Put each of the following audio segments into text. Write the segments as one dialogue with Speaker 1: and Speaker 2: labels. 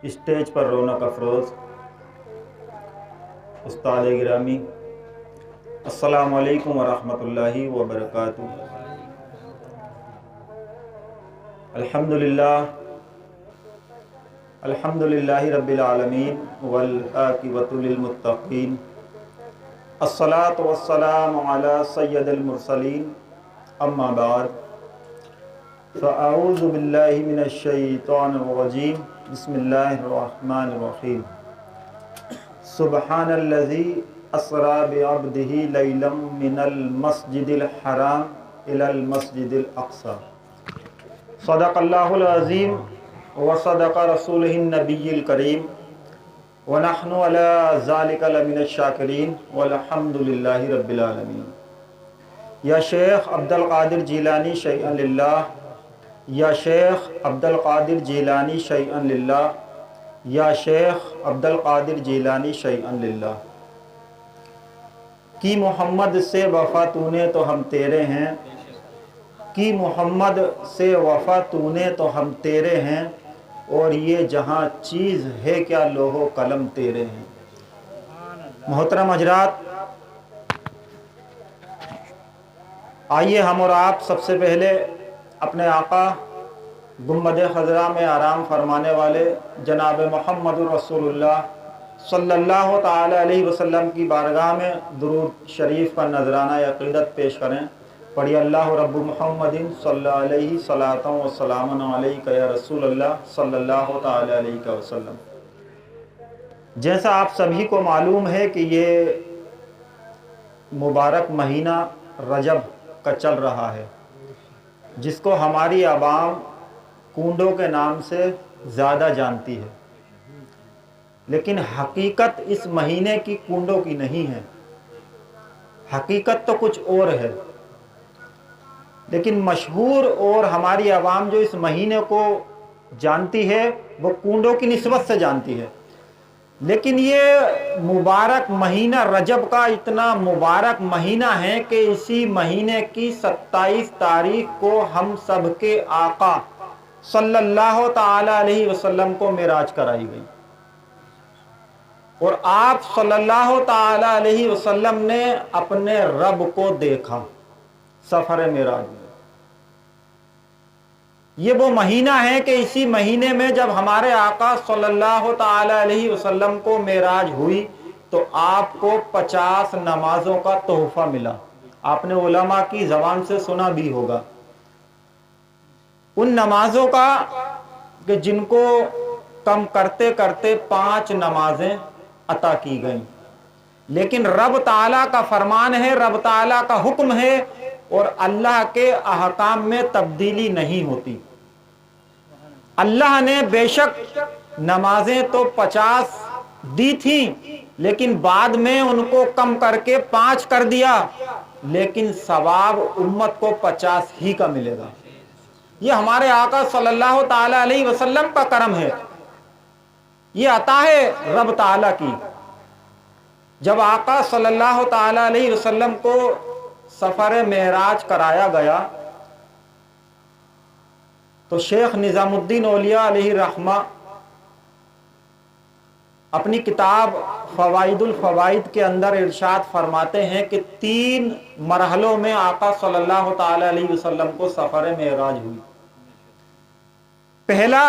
Speaker 1: Stage پر رونق افروز استاد گرامی، السلام علیکم ورحمۃ اللہ وبرکاتہ۔ الحمدللہ رب العالمین والعاقبۃ للمتقین، الصلاۃ والسلام علی سید المرسلین، اما بعد فاعوذ باللہ من الشیطان الرجیم، بسم اللہ الرحمن الرحیم۔ سبحان الذی اسری بعبدہ لیلا من المسجد الحرام الی المسجد الاقصی، صدق اللہ العظیم وصدق رسولہ النبی الکریم، ونحن علی ذلک لمن الشاکرین والحمد للہ رب العالمین۔ یا شیخ عبد القادر جیلانی شیئا للہ، یا شیخ عبد القادر جیلانی شیئا للہ، یا شیخ عبد القادر جیلانی شیئا للہ۔ کی محمد سے وفا تو نے تو ہم تیرے ہیں، کی محمد سے وفا تو نے تو ہم تیرے ہیں، اور یہ جہاں چیز ہے کیا لوح و قلم تیرے ہیں۔ محترم حضرات، آئیے ہم اور آپ سب سے پہلے اپنے آقا گنبد خضرا میں آرام فرمانے والے جناب محمد رسول اللہ صلی اللہ تعالی علیہ وسلم کی بارگاہ میں درود شریف کا نذرانہ عقیدت پیش کریں۔ پڑھی اللہ رب محمد صلی اللہ علیہ صلاۃ و سلام علیک یا رسول اللہ صلی اللہ تعالی علیہ وسلم۔ جیسا آپ سبھی کو معلوم ہے کہ یہ مبارک مہینہ رجب کا چل رہا ہے، جس کو ہماری عوام کنڈوں کے نام سے زیادہ جانتی ہے، لیکن حقیقت اس مہینے کی کنڈوں کی نہیں ہے، حقیقت تو کچھ اور ہے۔ لیکن مشہور اور ہماری عوام جو اس مہینے کو جانتی ہے وہ کنڈوں کی نسبت سے جانتی ہے، لیکن یہ مبارک مہینہ رجب کا اتنا مبارک مہینہ ہے کہ اسی مہینے کی 27 تاریخ کو ہم سب کے آقا صلی اللہ تعالی علیہ وسلم کو معراج کرائی گئی، اور آپ صلی اللہ تعالی علیہ وسلم نے اپنے رب کو دیکھا سفر معراج میں۔ یہ وہ مہینہ ہے کہ اسی مہینے میں جب ہمارے آقا صلی اللہ تعالی علیہ وسلم کو معراج ہوئی تو آپ کو 50 نمازوں کا تحفہ ملا۔ آپ نے علماء کی زبان سے سنا بھی ہوگا ان نمازوں کا کہ جن کو کم کرتے کرتے 5 نمازیں عطا کی گئیں، لیکن رب تعالیٰ کا فرمان ہے، رب تعالیٰ کا حکم ہے، اور اللہ کے احکام میں تبدیلی نہیں ہوتی۔ اللہ نے بے شک نمازیں تو 50 دی تھیں، لیکن بعد میں ان کو کم کر کے 5 کر دیا، لیکن ثواب امت کو 50 ہی کا ملے گا۔ یہ ہمارے آقا صلی اللہ تعالی علیہ وسلم کا کرم ہے، یہ عطا ہے رب تعالیٰ کی۔ جب آقا صلی اللہ تعالی علیہ وسلم کو سفر معراج کرایا گیا تو شیخ نظام الدین اولیاء علیہ رحمہ اپنی کتاب فوائد الفوائد کے اندر ارشاد فرماتے ہیں کہ 3 مرحلوں میں آقا صلی اللہ تعالی علیہ وسلم کو سفر معراج ہوئی۔ پہلا،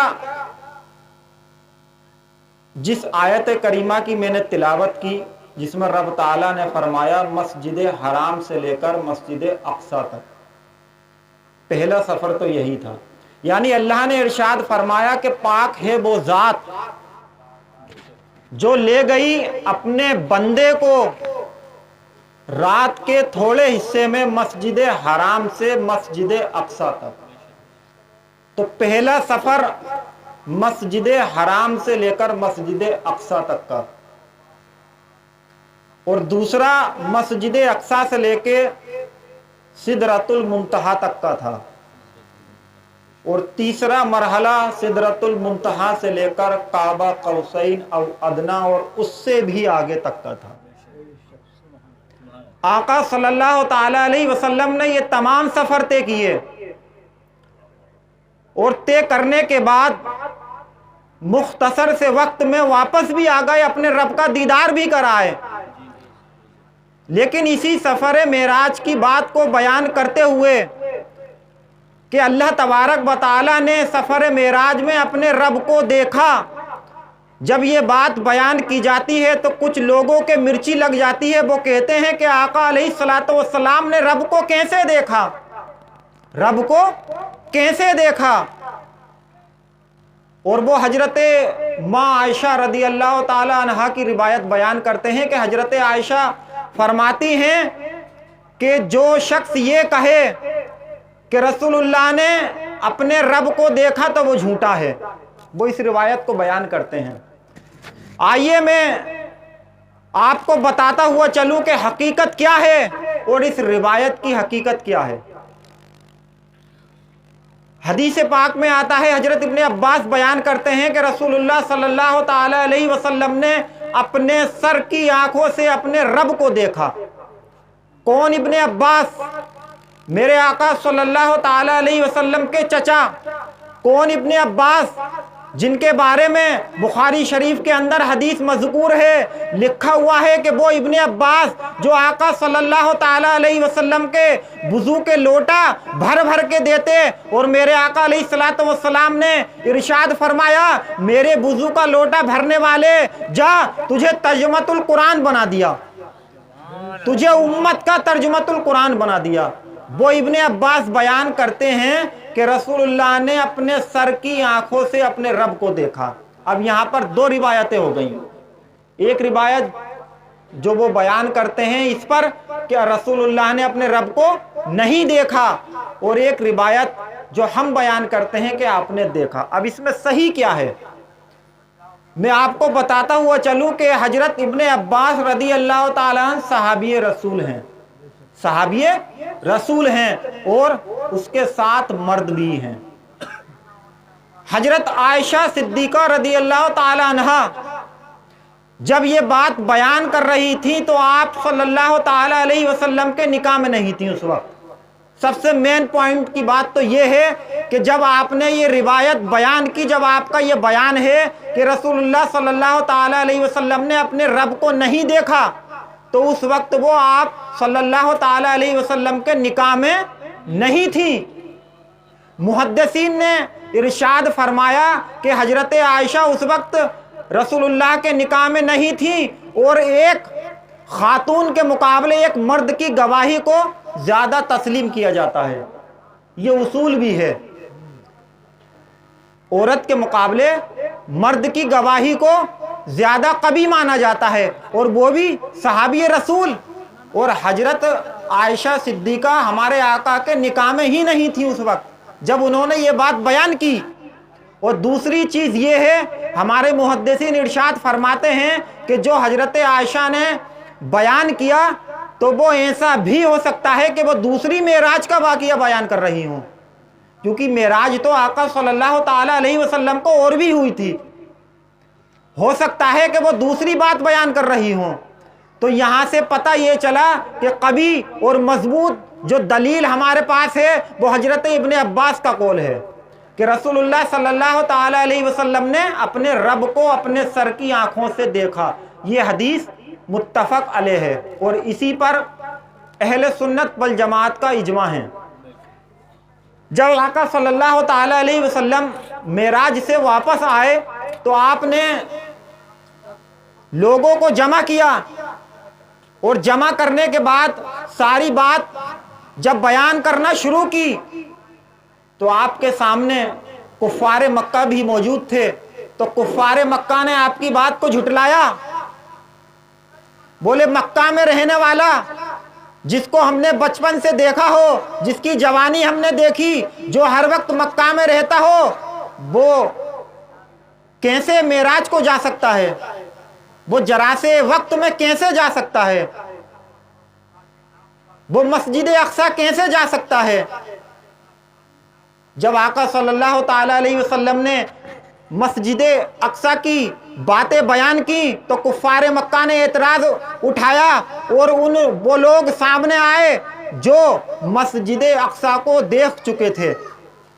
Speaker 1: جس آیت کریمہ کی میں نے تلاوت کی، جس میں رب تعالیٰ نے فرمایا مسجد حرام سے لے کر مسجد اقصی تک، پہلا سفر تو یہی تھا۔ یعنی اللہ نے ارشاد فرمایا کہ پاک ہے وہ ذات جو لے گئی اپنے بندے کو رات کے تھوڑے حصے میں مسجد حرام سے مسجد اقصی تک۔ تو پہلا سفر مسجد حرام سے لے کر مسجد اقصی تک کا، اور دوسرا مسجد اقصی سے لے کے سدرۃ المنتہا تک کا تھا، اور تیسرا مرحلہ سدرۃ المنتہا سے لے کر کعبہ قوسین او ادنا اور اس سے بھی آگے تک کا تھا۔ آقا صلی اللہ تعالی علیہ وسلم نے یہ تمام سفر طے کیے، اور طے کرنے کے بعد मुख्तसर से वक्त में वापस भी आ गए, अपने रब का दीदार भी कराए। लेकिन इसी सफ़र मेराज की बात को बयान करते हुए कि अल्लाह तबारक व तआला ने सफ़र मेराज में अपने रब को देखा, जब ये बात बयान की जाती है तो कुछ लोगों के मिर्ची लग जाती है। वो कहते हैं कि आका अलैहिस्सलातु वस्सलाम ने रब को कैसे देखा, रब को कैसे देखा। और वो हजरत माँ आयशा रदी अल्लाह ताला अन्हा की रिवायत बयान करते हैं कि हजरत आयशा फरमाती हैं कि जो शख्स ये कहे कि रसूलुल्लाह ने अपने रब को देखा तो वो झूठा है। वो इस रिवायत को बयान करते हैं। आइए मैं आपको बताता हुआ चलूं कि हकीकत क्या है और इस रिवायत की हकीकत क्या है। हदीस पाक में आता है, हजरत इब्ने अब्बास बयान करते हैं कि रसूलुल्लाह सल्लल्लाहु ताला अलैहि वसल्लम ने अपने सर की आंखों से अपने रब को देखा। कौन? इब्ने अब्बास, मेरे आका सल्लल्लाहु ताला अलैहि वसल्लम के चचा। कौन? इब्ने अब्बास, जिनके बारे में बुखारी शरीफ के अंदर हदीस मज़कूर है, लिखा हुआ है कि वो इब्ने अब्बास जो आका सल्लल्लाहु ताला अलैहि वसल्लम के वुज़ू के लोटा भर भर के देते, और मेरे आका अलैहिस्सलातु वस्सलाम ने इरशाद फरमाया, मेरे वुज़ू का लोटा भरने वाले, जा तुझे तर्जुमतुल कुरान बना दिया, तुझे उम्मत का तर्जुमतुल कुरान बना दिया। वो इब्ने अब्बास बयान करते हैं कि रसूलुल्लाह ने अपने सर की आंखों से अपने रब को देखा। अब यहाँ पर दो रिवायतें हो गई। एक रिवायत जो वो बयान करते हैं इस पर कि रसूलुल्लाह ने अपने रब को नहीं देखा, और एक रिवायत जो हम बयान करते हैं कि आपने देखा। अब इसमें सही क्या है मैं आपको बताता हुआ चलूं कि हजरत इब्ने अब्बास रदी अल्लाह ताला अन्हु सहाबी रसूल हैं, सहाबी रसूल हैं, और उसके साथ मर्द भी हैं। हजरत आयशा सिद्दीका रदी अल्लाह ताला अन्हा जब ये बात बयान कर रही थी तो आप सल्लल्लाहु ताला अलैहि वसल्लम के निकाह में नहीं थी उस वक्त। सबसे मेन पॉइंट की बात तो ये है कि जब आपने ये रिवायत बयान की, जब आपका ये बयान है कि रसूलुल्लाह सल्लल्लाहु ताला अलैहि वसल्लम ने अपने रब को नहीं देखा, तो उस वक्त वो आप सल्लल्लाहु ताला अलैहि वसल्लम के निकाह में नहीं थी। मुहद्दिसीन ने इरशाद फरमाया कि हजरत आयशा उस वक्त रसूलुल्लाह के निकाह में नहीं थी, और एक खातून के मुकाबले एक मर्द की गवाही को ज़्यादा तस्लीम किया जाता है। ये उसूल भी है, औरत के मुकाबले मर्द की गवाही को ज़्यादा कभी माना जाता है, और वो भी सहाबी रसूल। और हजरत आयशा सिद्दीका हमारे आका के निकाह में ही नहीं थी उस वक्त जब उन्होंने ये बात बयान की। और दूसरी चीज़ ये है, हमारे मुहद्दिसीन इरशाद फरमाते हैं कि जो हजरत आयशा ने बयान किया तो वो ऐसा भी हो सकता है कि वो दूसरी मेराज का वाक़या बयान कर रही हूँ, क्योंकि मेराज तो आका सल्लल्लाहु ताला अलैहि वसल्लम को और भी हुई थी। हो सकता है कि वो दूसरी बात बयान कर रही हों। तो यहाँ से पता ये चला कि कभी और मजबूत जो दलील हमारे पास है वो हजरत इब्ने अब्बास का कौल है कि रसूलुल्लाह सल्लल्लाहु ताला अलैहि वसल्लम ने अपने रब को अपने सर की आंखों से देखा। ये हदीस मुत्तफक अलैह है, और इसी पर अहले सुन्नत वल जमात का इजमा है। जब आका सल्लल्लाहु ताला अलैहि वसल्लम मेराज से वापस आए तो आपने लोगों को जमा किया, और जमा करने के बाद सारी बात जब बयान करना शुरू की तो आपके सामने कुफ्फारे मक्का भी मौजूद थे। तो कुफ्फारे मक्का ने आपकी बात को झुटलाया। बोले, मक्का में रहने वाला जिसको हमने बचपन से देखा हो, जिसकी जवानी हमने देखी, जो हर वक्त मक्का में रहता हो, वो कैसे मेराज को जा सकता है? वो जरा से वक्त में कैसे जा सकता है? वो मस्जिद अक्सा कैसे जा सकता है? जब आका सल्लल्लाहु ताला अलैहि वसल्लम ने मस्जिद अक्सा की बातें बयान की तो कुफ्फारे मक्का ने एतराज उठाया, और वो लोग सामने आए जो मस्जिद अक्सा को देख चुके थे।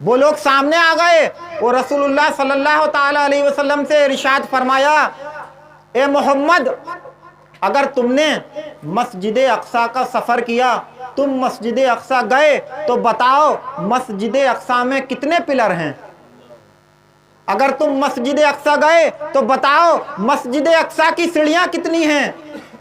Speaker 1: वो लोग सामने आ गए और रसूलुल्लाह सल्लल्लाहु ताला अलैहि वसल्लम से इरशाद फरमाया, ए मोहम्मद, अगर तुमने मस्जिद अक्सा का सफ़र किया, तुम मस्जिद अक्सा गए, तो बताओ मस्जिद अक्सा में कितने पिलर हैं? अगर तुम मस्जिद अक्सा गए तो बताओ मस्जिद अक्सा की सीढ़ियां कितनी हैं?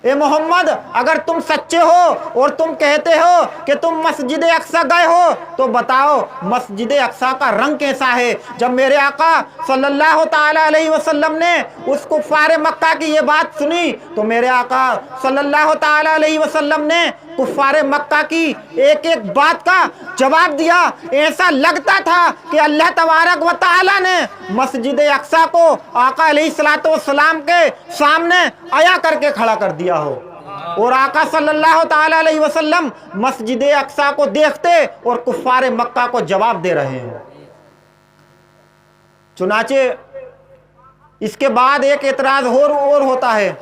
Speaker 1: ए मोहम्मद, अगर तुम सच्चे हो और तुम कहते हो कि तुम मस्जिद अक्सा गए हो, तो बताओ मस्जिद अक्सा का रंग कैसा है? जब मेरे आका सल्लल्लाहु ताला अलैहि वसल्लम ने उस कुफ़ार मक्का की ये बात सुनी, तो मेरे आका सल्लल्लाहु ताला अलैहि वसल्लम ने कुफ़ार मक्का की एक एक बात का जवाब दिया। ऐसा लगता था कि अल्लाह तबारक व तआला ने मस्जिद अक्सा को आका अलैहिस्सलातु वस्सलाम के सामने आया करके खड़ा कर दिया हो, और आका सल्लल्लाहु ताला अलैहि वसल्लम मस्जिद अक्सा को देखते और कुफ़ार मक्का को जवाब दे रहे हैं। चुनाचे इसके बाद एक एतराज और होता है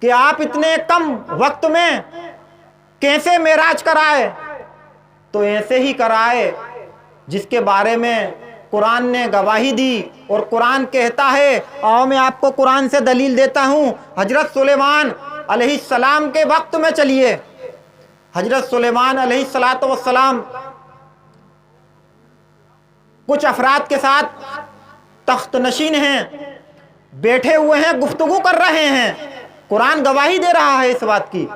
Speaker 1: कि आप इतने कम वक्त में कैसे मेराज कराए? तो ऐसे ही कराए जिसके बारे में कुरान ने गवाही दी, और कुरान कहता है, आओ मैं आपको कुरान से दलील देता हूँ। हजरत सुलेमान अलैहिस्सलाम के वक्त में चलिए। हजरत सुलेमान अलैहिस्सलातु वस्सलाम कुछ अफराद के साथ तख्त नशीन हैं, बैठे हुए हैं, गुफ्तगू कर रहे हैं। कुरान गवाही दे रहा है इस बात की।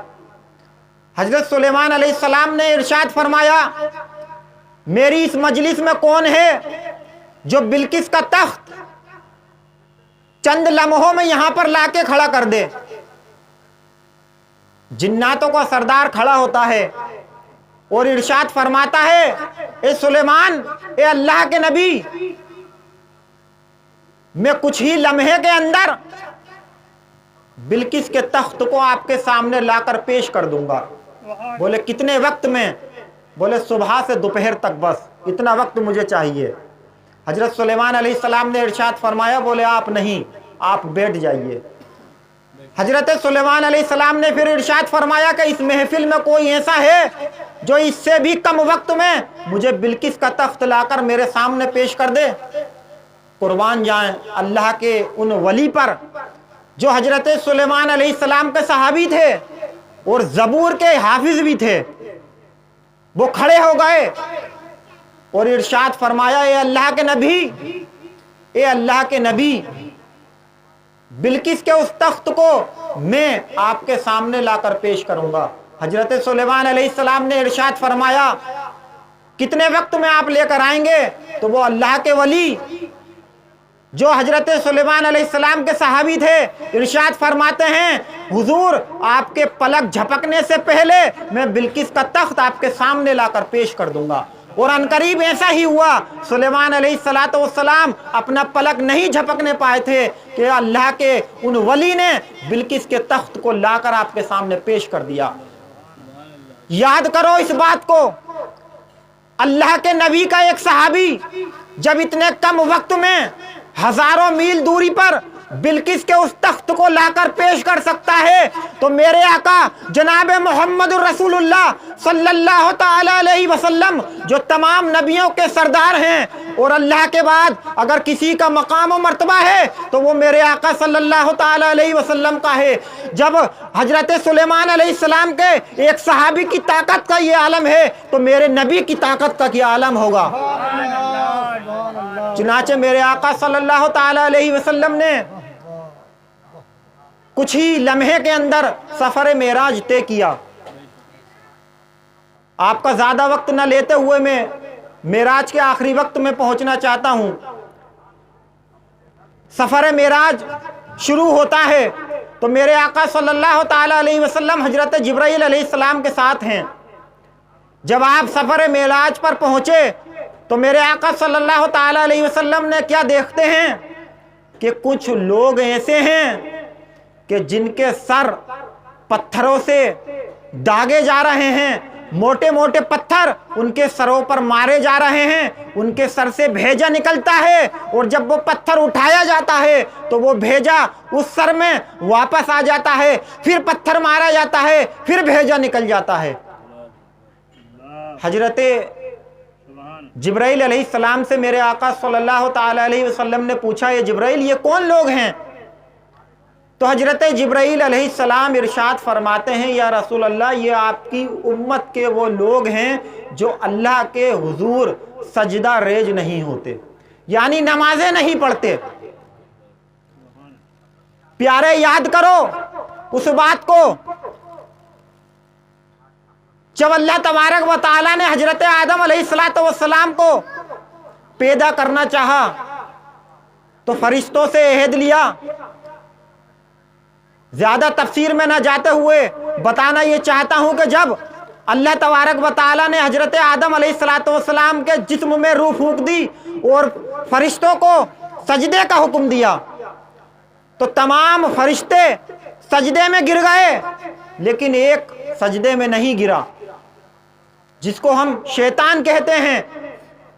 Speaker 1: हजरत सुलेमान अलैहिस्सलाम ने इरशाद फरमाया, मेरी इस मजलिस में कौन है जो बिल्किस का तख्त चंद लम्हों में यहां पर लाके खड़ा कर दे? जिन्नातों का सरदार खड़ा होता है और इरशाद फरमाता है, ए सुलेमान, ए अल्लाह के नबी, मैं कुछ ही लम्हे के अंदर बिल्किस के तख्त को आपके सामने लाकर पेश कर दूंगा। बोले कितने वक्त में? बोले सुबह से दोपहर तक, बस इतना वक्त मुझे चाहिए। हजरत सुलेमान अलैहिस्सलाम ने इरशाद फरमाया, बोले आप नहीं, आप बैठ जाइए। हजरत सुलेमान अलैहिस्सलाम ने फिर इरशाद फरमाया कि इस महफिल में कोई ऐसा है जो इससे भी कम वक्त में मुझे बिल्किस का तख्त लाकर मेरे सामने पेश कर दे? कुर्बान जाएं अल्लाह के उन वली पर जो हजरत सुलेमान अलैहिस्सलाम के सहाबी थे और ज़बूर के हाफिज भी थे। वो खड़े हो गए और इरशाद फरमाया, ए अल्लाह के नबी, ए अल्लाह के नबी, बिल्किस के उस तख्त को मैं आपके सामने लाकर पेश करूंगा। हजरत सुलेमान अलैहिस्सलाम ने इरशाद फरमाया, कितने वक्त में आप लेकर आएंगे? तो वो अल्लाह के वली जो हजरत सुलेमान अलैहिस्सलाम के सहाबी थे इरशाद फरमाते हैं, हुजूर, आपके पलक झपकने से पहले मैं बिल्किस का तख्त आपके सामने लाकर पेश कर दूंगा। और अनकरीब ऐसा ही हुआ। सुलेमान अलैहिस्सलातु वस्सलाम अपना पलक नहीं झपकने पाए थे कि अल्लाह के उन वली ने बिल्किस के तख्त को लाकर आपके सामने पेश कर दिया। याद करो इस बात को, अल्लाह के नबी का एक सहाबी जब इतने कम वक्त में हजारों मील दूरी पर बिल्किस के उस तख्त को लाकर पेश कर सकता है, तो मेरे आका जनाब मोहम्मद रसूलुल्लाह सल्लल्लाहु ताला अलैहि वसल्लम जो तमाम नबियों के सरदार हैं, और अल्लाह के बाद अगर किसी का मकाम और मर्तबा है तो वो मेरे आका सल्लल्लाहु ताला अलैहि वसल्लम का है। जब हजरत सुलेमान अलैहिस्सलाम के एक सहाबी की ताकत का ये आलम है, तो मेरे नबी की ताकत का क्या आलम होगा? चुनाचे मेरे आका सल्लल्लाहु ताला अलैहि वसल्लम ने कुछ ही लम्हे के अंदर सफर मेराज तय किया। आपका ज्यादा वक्त न लेते हुए मैं मेराज के आखिरी वक्त में पहुंचना चाहता हूं। सफर मेराज शुरू होता है तो मेरे आका सल्लल्लाहु ताला अलैहि वसल्लम हजरत जिब्राइल अलैहिस्सलाम के साथ हैं। जब आप सफर मेराज पर पहुंचे तो मेरे आका सल्लल्लाहु ताला अलैहि वसल्लम ने क्या देखते हैं कि कुछ लोग ऐसे हैं कि जिनके सर पत्थरों से दागे जा रहे हैं, मोटे मोटे पत्थर उनके सरों पर मारे जा रहे हैं, उनके सर से भेजा निकलता है, और जब वो पत्थर उठाया जाता है तो वो भेजा उस सर में वापस आ जाता है, फिर पत्थर मारा जाता है, फिर भेजा निकल जाता है। हजरत जिब्राइल अलैहिस्सलाम से मेरे आका सल्लल्लाहु ताला अलैहि वसल्लम ने पूछा, ये जिब्राइल ये कौन लोग हैं? तो हजरत जिब्राइल अलैहिस्सलाम इरशाद फरमाते हैं, या रसूल अल्लाह, ये आपकी उम्मत के वो लोग हैं जो अल्लाह के हुजूर सजदा रेज नहीं होते, यानी नमाजें नहीं पढ़ते। प्यारे याद करो उस बात को, जब अल्लाह तबारक व तआला ने हजरत आदम अलैहिस्सलाम को पैदा करना चाहा तो फरिश्तों से अहद लिया। ज्यादा तफसीर में ना जाते हुए बताना ये चाहता हूं कि जब अल्लाह तबारक व तआला ने हजरत आदम अलैहिस्सलाम के जिस्म में रूह फूंक दी और फरिश्तों को सजदे का हुक्म दिया तो तमाम फरिश्ते सजदे में गिर गए, लेकिन एक सजदे में नहीं गिरा, जिसको हम शैतान कहते हैं।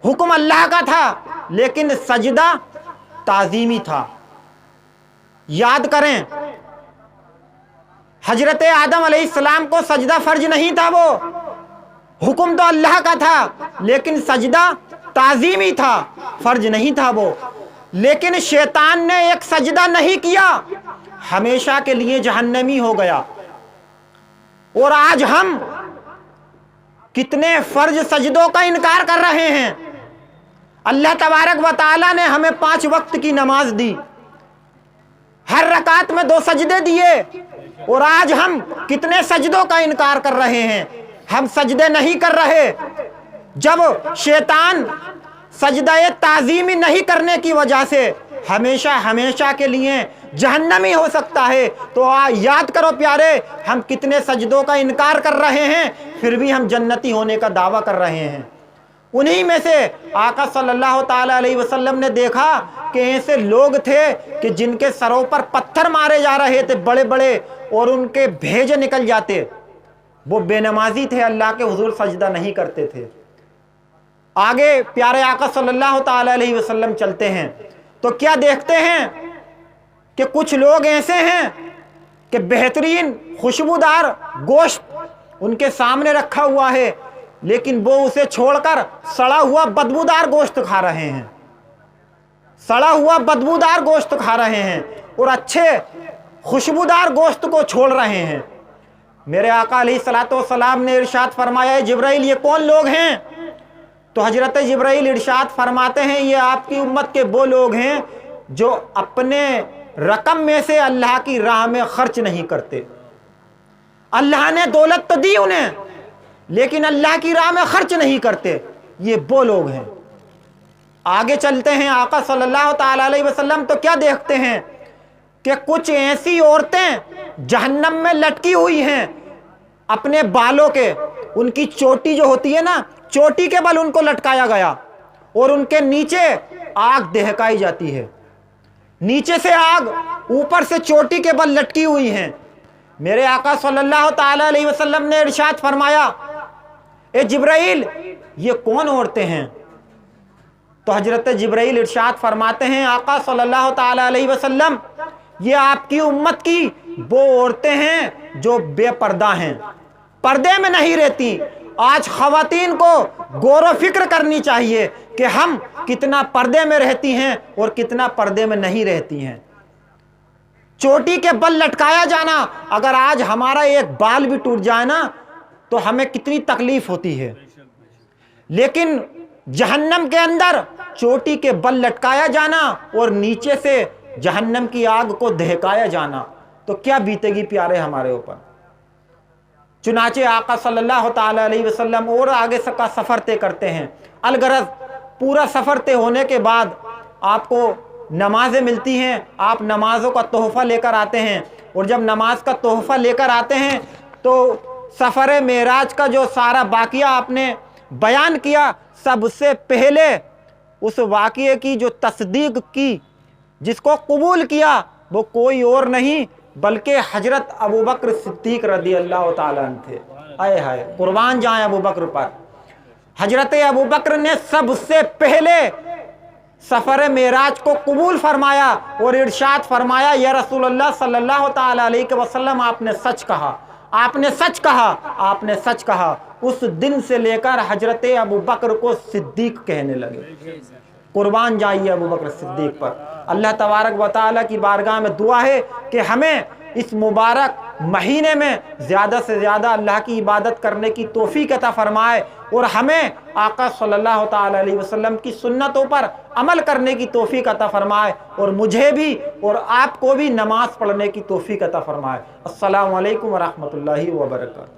Speaker 1: हुक्म अल्लाह का था लेकिन सजदा ताजीमी था। याद करें, हजरत आदम अलैहिस्सलाम को सजदा फर्ज नहीं था, वो हुक्म तो अल्लाह का था लेकिन सजदा ताजीमी था, फर्ज नहीं था वो। लेकिन शैतान ने एक सजदा नहीं किया, हमेशा के लिए जहन्नमी हो गया। और आज हम कितने फर्ज सजदों का इनकार कर रहे हैं। अल्लाह तबारक व तआला ने हमें 5 वक्त की नमाज दी, हर रकात में 2 सजदे दिए, और आज हम कितने सजदों का इनकार कर रहे हैं। हम सजदे नहीं कर रहे। जब शैतान सजदा ताज़ीमी नहीं करने की वजह से हमेशा के लिए जहन्नमी हो सकता है, तो याद करो प्यारे, हम कितने सजदों का इनकार कर रहे हैं, फिर भी हम जन्नती होने का दावा कर रहे हैं। उन्हीं में से आका सल्लल्लाहु ताला अलैहि वसल्लम ने देखा कि ऐसे लोग थे कि जिनके सरों पर पत्थर मारे जा रहे थे बड़े बड़े, और उनके भेजे निकल जाते। वो बेनमाजी थे, अल्लाह के हुजूर सजदा नहीं करते थे। आगे प्यारे आका सल्लल्लाहु ताला अलैहि वसल्लम चलते हैं तो क्या देखते हैं कि कुछ लोग ऐसे हैं कि बेहतरीन खुशबूदार गोश्त उनके सामने रखा हुआ है, लेकिन वो उसे छोड़कर सड़ा हुआ बदबूदार गोश्त खा रहे हैं, सड़ा हुआ बदबूदार गोश्त खा रहे हैं, और अच्छे खुशबूदार गोश्त को छोड़ रहे हैं। मेरे आका अलैहिस्सलातु वस्सलाम ने इरशाद फरमाया, जिब्राइल ये कौन लोग हैं? तो हजरत जिब्राइल इरशाद फरमाते हैं, ये आपकी उम्मत के वो लोग हैं जो अपने रकम में से अल्लाह की राह में खर्च नहीं करते। अल्लाह ने दौलत तो दी उन्हें, लेकिन अल्लाह की राह में खर्च नहीं करते। ये वो लोग हैं। आगे चलते हैं, आका सल्लल्लाहु ताला अलैहि वसल्लम तो क्या देखते हैं कि कुछ ऐसी औरतें जहन्नम में लटकी हुई हैं अपने बालों के, उनकी चोटी जो होती है ना, चोटी के बल उनको लटकाया गया, और उनके नीचे आग दहकाई जाती है। नीचे से आग, ऊपर से चोटी के बल लटकी हुई हैं। मेरे आका सल्लल्लाहु ताला अलैहि वसल्लम ने इरशाद फरमाया, ए जिब्राइल ये कौन औरतें हैं? तो हजरत जिब्राइल इरशाद फरमाते हैं, आका सल्लल्लाहु ताला अलैहि वसल्लम, ये आपकी उम्मत की वो औरतें हैं जो बेपर्दा हैं, पर्दे में नहीं रहती। आज ख़वातीन को गौर व फिक्र करनी चाहिए कि हम कितना पर्दे में रहती हैं और कितना पर्दे में नहीं रहती हैं। चोटी के बल लटकाया जाना, अगर आज हमारा एक बाल भी टूट जाए ना तो हमें कितनी तकलीफ होती है, लेकिन जहन्नम के अंदर चोटी के बल लटकाया जाना और नीचे से जहन्नम की आग को दहकाया जाना, तो क्या बीतेगी प्यारे हमारे ऊपर। चुनाचे आका सल्लल्लाहु ताला अलैहि वसल्लम और आगे का सफ़र तय करते हैं। अलगरज पूरा सफ़र तय होने के बाद आपको नमाजें मिलती हैं, आप नमाज़ों का तोहफ़ा लेकर आते हैं, और जब नमाज का तोहफ़ा लेकर आते हैं तो सफ़र मेराज का जो सारा वाक़या आपने बयान किया, सबसे पहले उस वाक़ये की जो तस्दीक की, जिसको कबूल किया, वो कोई और नहीं बल्कि हजरत अबू बकर सिद्दीक रदी अल्लाह ताला अन्हु थे। आए हाय, कुर्बान जाएं अबू बकर पर। हजरत अबू बकर ने सबसे पहले सफ़र मेराज को कबूल फरमाया और इरशाद फरमाया, या रसूलुल्लाह सल्लल्लाहु ताला अलैहि वसल्लम, आपने सच कहा, آپ نے سچ کہا، آپ نے سچ کہا۔ اس دن سے لے کر حضرت ابو بکر کو صدیق کہنے لگے۔ قربان جائیے ابو بکر صدیق پر۔ اللہ تبارک و تعالیٰ کی بارگاہ میں دعا ہے کہ ہمیں اس مبارک مہینے میں زیادہ سے زیادہ اللہ کی عبادت کرنے کی توفیق عطا فرمائے، اور ہمیں آقا صلی اللہ تعالی علیہ وسلم کی سنتوں پر عمل کرنے کی توفیق عطا فرمائے، اور مجھے بھی اور آپ کو بھی نماز پڑھنے کی توفیق عطا فرمائے۔ السلام علیکم ورحمۃ اللہ وبرکاتہ۔